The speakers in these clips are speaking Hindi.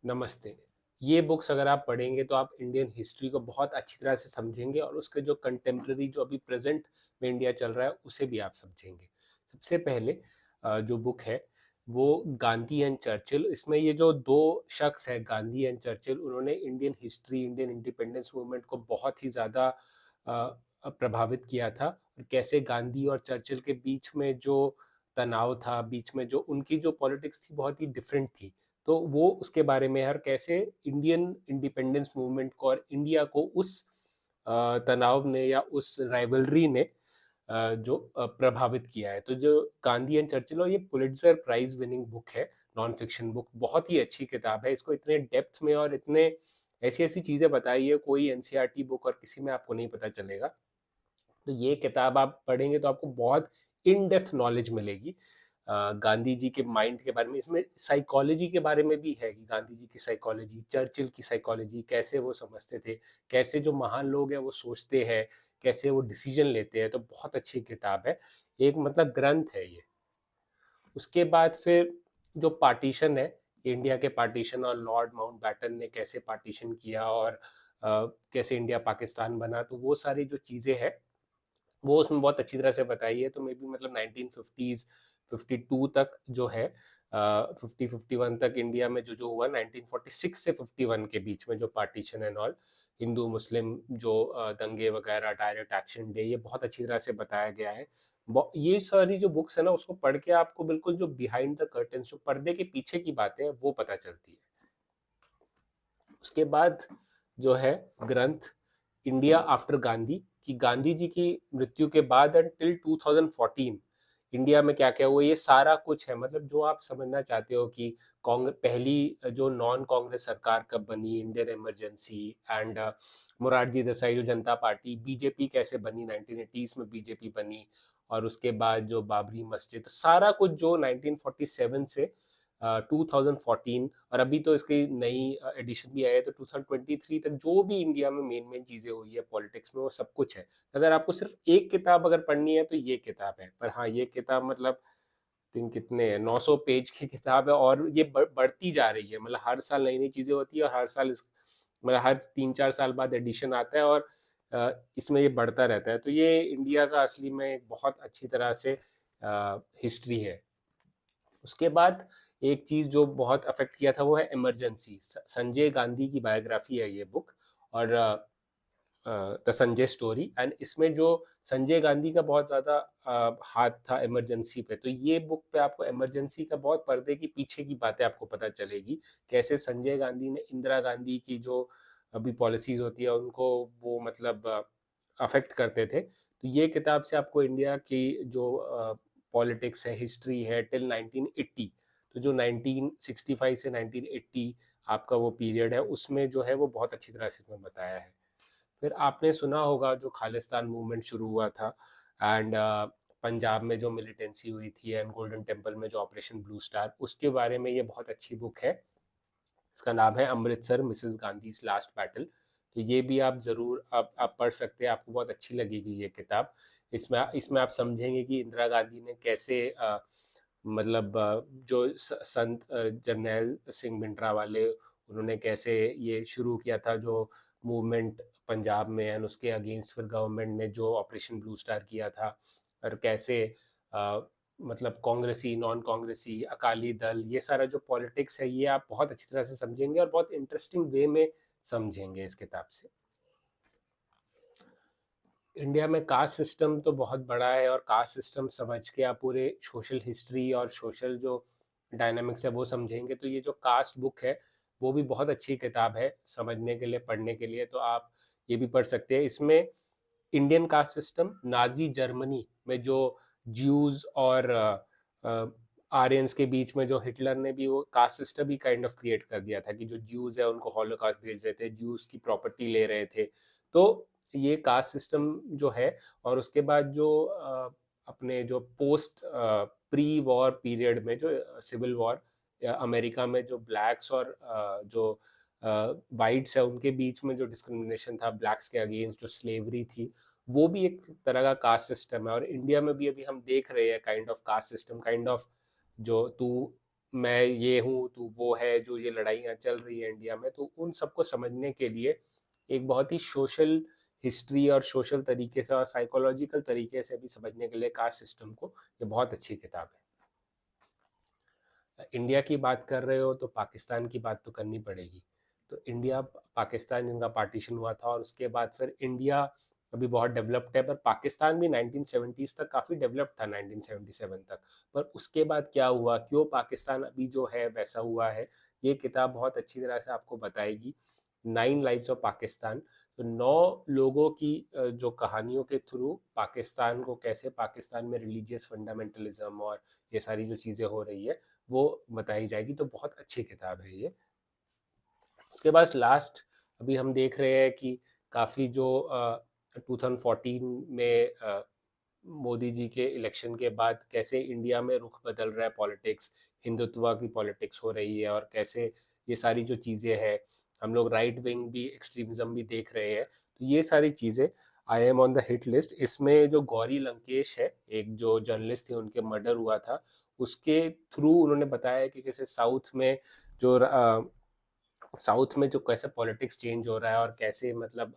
नमस्ते। ये बुक्स अगर आप पढ़ेंगे तो आप इंडियन हिस्ट्री को बहुत अच्छी तरह से समझेंगे और उसके जो कंटेम्प्रेरी जो अभी प्रेजेंट में इंडिया चल रहा है उसे भी आप समझेंगे। सबसे पहले जो बुक है वो गांधी एंड चर्चिल। इसमें ये जो दो शख्स है गांधी एंड चर्चिल, उन्होंने Indian history, Indian independence movement को बहुत ही ज़्यादा प्रभावित किया था। और कैसे गांधी और चर्चिल के बीच में जो तनाव था, बीच में जो उनकी जो पॉलिटिक्स थी बहुत ही डिफरेंट थी, तो वो उसके बारे में है। और कैसे इंडियन इंडिपेंडेंस मूवमेंट को और इंडिया को उस तनाव ने या उस राइवलरी ने जो प्रभावित किया है। तो जो गांधी एंड चर्चिल, और ये पुलिट्जर प्राइज विनिंग बुक है, नॉन फिक्शन बुक, बहुत ही अच्छी किताब है। इसको इतने डेप्थ में और इतने ऐसी ऐसी चीज़ें बताई है, कोई एनसीईआरटी बुक और किसी में आपको नहीं पता चलेगा। तो ये किताब आप पढ़ेंगे तो आपको बहुत इन डेप्थ नॉलेज मिलेगी गांधी जी के माइंड के बारे में। इसमें साइकोलॉजी के बारे में भी है कि गांधी जी की साइकोलॉजी, चर्चिल की साइकोलॉजी, कैसे वो समझते थे, कैसे जो महान लोग हैं वो सोचते हैं, कैसे वो डिसीजन लेते हैं। तो बहुत अच्छी किताब है, एक मतलब ग्रंथ है ये। उसके बाद फिर जो पार्टीशन है, इंडिया के पार्टीशन और लॉर्ड माउंटबैटन ने कैसे पार्टीशन किया और कैसे इंडिया पाकिस्तान बना, तो वो सारी जो चीज़ें हैं वो उसमें बहुत अच्छी तरह से बताई है। तो मे बी मतलब 1950s 52 तक जो है, 50-51 तक इंडिया में जो जो हुआ, 1946 से 51 के बीच में जो पार्टीशन एंड ऑल, हिंदू मुस्लिम जो दंगे वगैरह, डायरेक्ट एक्शन डे, ये बहुत अच्छी तरह से बताया गया है। ये सारी जो बुक्स है ना, उसको पढ़ के आपको बिल्कुल जो बिहाइंड द कर्टन, जो पर्दे के पीछे की बातें हैं, वो पता चलती है। उसके बाद जो है ग्रंथ इंडिया आफ्टर गांधी, कि गांधी जी की मृत्यु के बाद एंड टिल 2014 इंडिया में क्या क्या हुआ, ये सारा कुछ है। मतलब जो आप समझना चाहते हो कि कांग्रेस पहली जो नॉन कांग्रेस सरकार कब बनी, Indian emergency, and Morarji Desai जो जनता पार्टी, बीजेपी कैसे बनी, 1980s में बीजेपी बनी, और उसके बाद जो बाबरी मस्जिद, सारा कुछ जो 1947 से 2014, और अभी तो इसकी नई एडिशन भी आई है, तो 2023 तक जो भी इंडिया में मेन मेन चीज़ें हुई है पॉलिटिक्स में, वो सब कुछ है। अगर आपको सिर्फ एक किताब अगर पढ़नी है तो ये किताब है। पर हाँ, ये किताब मतलब दिन कितने हैं, 900 पेज की किताब है, और ये बढ़ती जा रही है। मतलब हर साल नई नई चीज़ें होती है, और हर साल मतलब हर 3-4 साल बाद एडिशन आता है, और इसमें ये बढ़ता रहता है। तो ये इंडिया का असली में एक बहुत अच्छी तरह से हिस्ट्री है। उसके बाद एक चीज़ जो बहुत अफेक्ट किया था वो है इमरजेंसी। संजय गांधी की बायोग्राफी है ये बुक, और द संजय स्टोरी। एंड इसमें जो संजय गांधी का बहुत ज़्यादा हाथ था इमरजेंसी पे, तो ये बुक पे आपको इमरजेंसी का बहुत पर्दे की पीछे की बातें आपको पता चलेगी। कैसे संजय गांधी ने इंदिरा गांधी की जो अभी पॉलिसीज होती है उनको वो मतलब अफेक्ट करते थे। तो ये किताब से आपको इंडिया की जो पॉलिटिक्स है, हिस्ट्री है टिल 1980, तो जो 1965 से 1980 आपका वो पीरियड है, उसमें जो है वो बहुत अच्छी तरह से इसमें बताया है। फिर आपने सुना होगा जो खालिस्तान मूवमेंट शुरू हुआ था, एंड पंजाब में जो मिलिटेंसी हुई थी, एंड गोल्डन टेम्पल में जो ऑपरेशन ब्लू स्टार, उसके बारे में ये बहुत अच्छी बुक है। इसका नाम है Amritsar Mrs Gandhi last battle. तो ये भी आप ज़रूर आप पढ़ सकते हैं, आपको बहुत अच्छी लगेगी ये किताब। इसमें इसमें आप समझेंगे कि इंदिरा गांधी ने कैसे मतलब जो संत जर्नैल सिंह भिंडरावाले, उन्होंने कैसे ये शुरू किया था जो मूवमेंट पंजाब में, एंड उसके अगेंस्ट फिर गवर्नमेंट ने जो ऑपरेशन ब्लू स्टार किया था, और कैसे अ, मतलब कांग्रेसी, नॉन कांग्रेसी, अकाली दल, ये सारा जो पॉलिटिक्स है ये आप बहुत अच्छी तरह से समझेंगे, और बहुत इंटरेस्टिंग वे में समझेंगे इस किताब से। इंडिया में कास्ट सिस्टम तो बहुत बड़ा है, और कास्ट सिस्टम समझ के आप पूरे सोशल हिस्ट्री और सोशल जो डायनामिक्स है वो समझेंगे। तो ये जो कास्ट बुक है वो भी बहुत अच्छी किताब है समझने के लिए, पढ़ने के लिए। तो आप ये भी पढ़ सकते हैं। इसमें Indian caste system, Nazi Germany में जो ज्यूज और आर्यंस के बीच में जो हिटलर ने भी वो caste system he kind of create कर दिया था, कि जो ज्यूज है उनको हॉलोकास्ट भेज रहे थे, ज्यूज की प्रॉपर्टी ले रहे थे। तो ये कास्ट सिस्टम जो है, और उसके बाद जो अपने जो पोस्ट प्री वॉर पीरियड में जो सिविल वॉर, अमेरिका में जो ब्लैक्स और जो वाइट्स है उनके बीच में जो डिस्क्रिमिनेशन था, ब्लैक्स के अगेंस्ट जो स्लेवरी थी, वो भी एक तरह का कास्ट सिस्टम है। और इंडिया में भी अभी हम देख रहे हैं kind of caste system, kind of जो तू मैं ये हूँ, तू वो है, जो ये लड़ाइयाँ चल रही है इंडिया में, तो उन सबको समझने के लिए एक बहुत ही सोशल हिस्ट्री और सोशल तरीके से और साइकोलॉजिकल तरीके से भी समझने के लिए कास्ट सिस्टम को ये बहुत अच्छी किताब है। इंडिया की बात कर रहे हो तो पाकिस्तान की बात तो करनी पड़ेगी। तो इंडिया पाकिस्तान जिनका पार्टीशन हुआ था और उसके बाद फिर इंडिया अभी बहुत डेवलप्ड है, पर पाकिस्तान भी 1970s तक काफ़ी डेवलप्ड था, 1977 तक। पर उसके बाद क्या हुआ, क्यों पाकिस्तान अभी जो है वैसा हुआ है, ये किताब बहुत अच्छी तरह से आपको बताएगी। 9 लाइव्स ऑफ पाकिस्तान, तो 9 लोगों की जो कहानियों के थ्रू पाकिस्तान को कैसे, पाकिस्तान में रिलीजियस फंडामेंटलिज्म और ये सारी जो चीज़ें हो रही है वो बताई जाएगी। तो बहुत अच्छी किताब है ये। उसके बाद लास्ट अभी हम देख रहे हैं कि काफ़ी जो 2014 में मोदी जी के इलेक्शन के बाद कैसे इंडिया में रुख बदल रहा है पॉलिटिक्स, हिंदुत्व की पॉलिटिक्स हो रही है, और कैसे ये सारी जो चीज़ें हैं, हम लोग राइट विंग भी एक्सट्रीमिज्म भी देख रहे हैं। तो ये सारी चीज़ें I am on the hit list. इसमें जो गौरी लंकेश है, एक जो जर्नलिस्ट थे, उनके मर्डर हुआ था, उसके थ्रू उन्होंने बताया कि कैसे जो साउथ में जो कैसे पॉलिटिक्स चेंज हो रहा है, और कैसे मतलब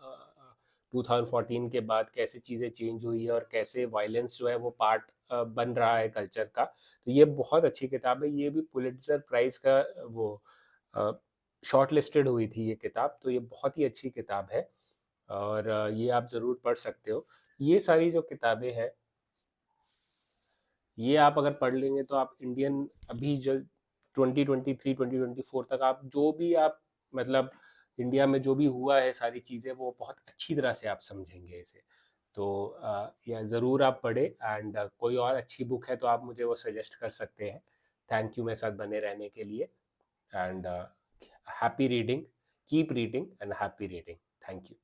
2014 के बाद कैसे चीज़ें चेंज हुई है, और कैसे वायलेंस जो है वो पार्ट बन रहा है कल्चर का। तो ये बहुत अच्छी किताब है। ये भी पुलिट्जर प्राइज का वो शॉर्ट लिस्टेड हुई थी ये किताब। तो ये बहुत ही अच्छी किताब है, और ये आप ज़रूर पढ़ सकते हो। ये सारी जो किताबें हैं, ये आप अगर पढ़ लेंगे तो आप इंडियन अभी जो 2023 2024 तक आप जो भी आप मतलब इंडिया में जो भी हुआ है सारी चीज़ें, वो बहुत अच्छी तरह से आप समझेंगे इसे। तो यह ज़रूर आप पढ़े। एंड कोई और अच्छी बुक है तो आप मुझे वो सजेस्ट कर सकते हैं। थैंक यू मेरे साथ बने रहने के लिए। And happy reading, keep reading and happy reading. Thank you.